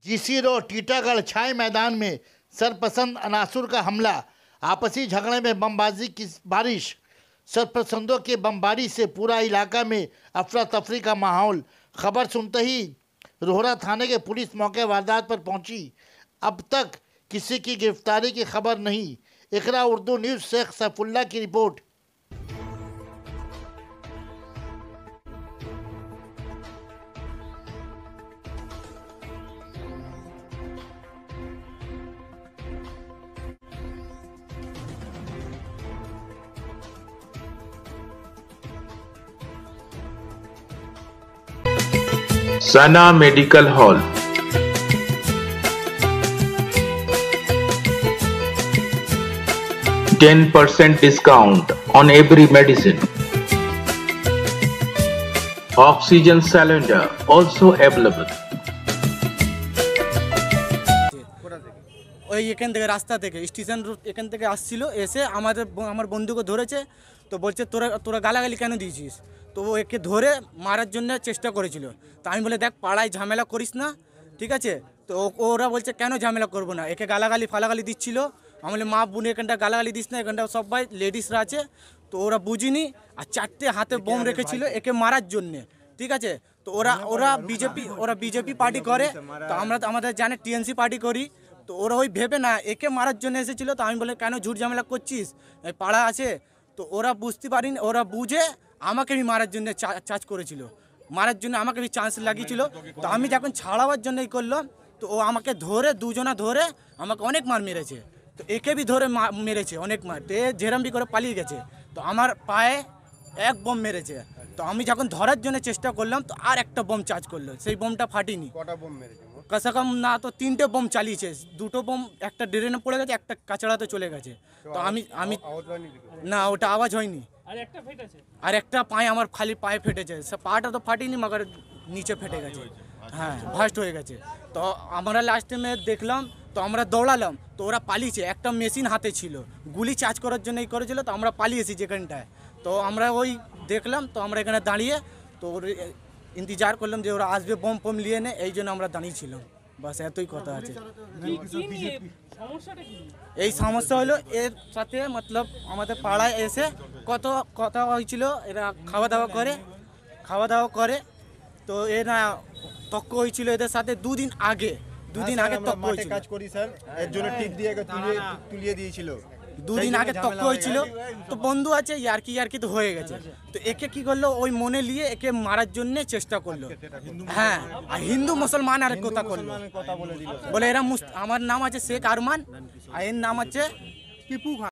कीसीर और टीटागढ़ छाए मैदान में सरपसंद अनासुर का हमला, आपसी झगड़े में बमबाजी की बारिश। सरपसंदों के बमबारी से पूरा इलाका में अफरा तफरी का माहौल। खबर सुनते ही रोहरा थाने के पुलिस मौके वारदात पर पहुंची। अब तक किसी की गिरफ्तारी की खबर नहीं। इकरा उर्दू न्यूज़ शेख सैफुल्ला की report. Sana Medical Hall. %10 discount on every medicine. Oxygen cylinder also available. ওই এখান থেকে রাস্তা থেকে স্টেশন রোড এখান থেকে আসছিল, এসে আমার বন্ধুকে ধরেছে। তো বলছে তোরা গালাগালি কেন দিয়েছিস? তো ও একে ধরে মারার জন্য চেষ্টা করেছিল। তো আমি বলে দেখ পাড়ায় ঝামেলা করিস না, ঠিক আছে? তো ওরা বলছে কেন ঝামেলা করবো না, একে গালাগালি দিচ্ছিল। আমি বলে মা বোন এখানটা গালাগালি দিস না, এখানটা সবাই লেডিসরা আছে। তো ওরা বুঝিনি, আর 4টে হাতে বোম রেখেছিল একে মারার জন্যে, ঠিক আছে? তো ওরা বিজেপি পার্টি করে, তো আমাদের জানে টিএমসি পার্টি করি। তো ওরা ওই ভেবে না একে মারার জন্য এসেছিলো। তো আমি বলে কেন ঝুট ঝামেলা করছিস, এই পাড়া আছে। তো ওরা বুঝতে পারিনি, ওরা বুঝে আমাকে भी মারার জন্য চার্জ করেছিল, মারার জন্য আমাকে भी চান্স লাগিয়েছিল। তো আমি যখন ছাড়াবার জন্য এই করলাম, তো ও আমাকে ধরে দুজনা ধরে আমাকে অনেক মার মেরেছে। তো একে भी ধরে মেরেছে অনেক মার, তো যেরম भी করে পালিয়ে গেছে। তো আমার পায়ে এক বোম মেরেছে। তো আমি যখন ধরার জন্য চেষ্টা করলাম, তো আর একটা বোম চার্জ করলো, সেই বোমটা ফাটিনি। কটা বোম মেরেছে? কমসে কম না তো 3টে বোম চালিয়েছে, 2টো বোম একটা ড্রেনে পড়ে গেছে, একটা কাঁচড়াতে চলে গেছে। তো আমি না ওটা আওয়াজ হয়নি, আর একটা পায়ে আমার খালি পায়ে ফেটেছে। পাটা তো ফাটিনি, মগর নিচে ফেটে গেছে, হ্যাঁ ভাস্ট হয়ে গেছে। তো আমরা লাস্টে দেখলাম, তো আমরা দৌড়ালাম, তো ওরা পালিয়েছে। একটা মেশিন হাতে ছিল, গুলি চার্জ করার জন্য এই করেছিল। তো আমরা পালিয়েছি যেখানটায়। তো আমরা ওই দেখলাম, তো আমরা এখানে দাঁড়িয়ে তো ইন্তজার করলাম যে ওরা আসবে বোম ফোম নিয়ে নে, এই জন্য আমরা দাঁড়িয়েছিলাম। বাস এতই কথা আছে। এই সমস্যা হলো এর সাথে, মতলব আমাদের পাড়ায় এসে কত কথা হয়েছিল, এরা খাওয়া দাওয়া করে। তো এরা তক্ক হয়েছিল এদের সাথে দুদিন আগে তক্ক হয়েছিল। কাজ করি স্যার, এর জন্য টিপ দিয়ে তুলিয়ে দিয়েছিল। 2 দিন আগে তক্ক হয়েছিল। তো বন্ধু আছে, ইয়ার্কি তো হয়ে গেছে। তো একে কি করলো, ওই মনে নিয়ে একে মারার জন্য চেষ্টা করলো। হ্যাঁ, আর হিন্দু মুসলমান আর কথা করলো, বলে এরা আমার নাম আছে শেখ আরমান, আর এর নাম আছে টিপু খান।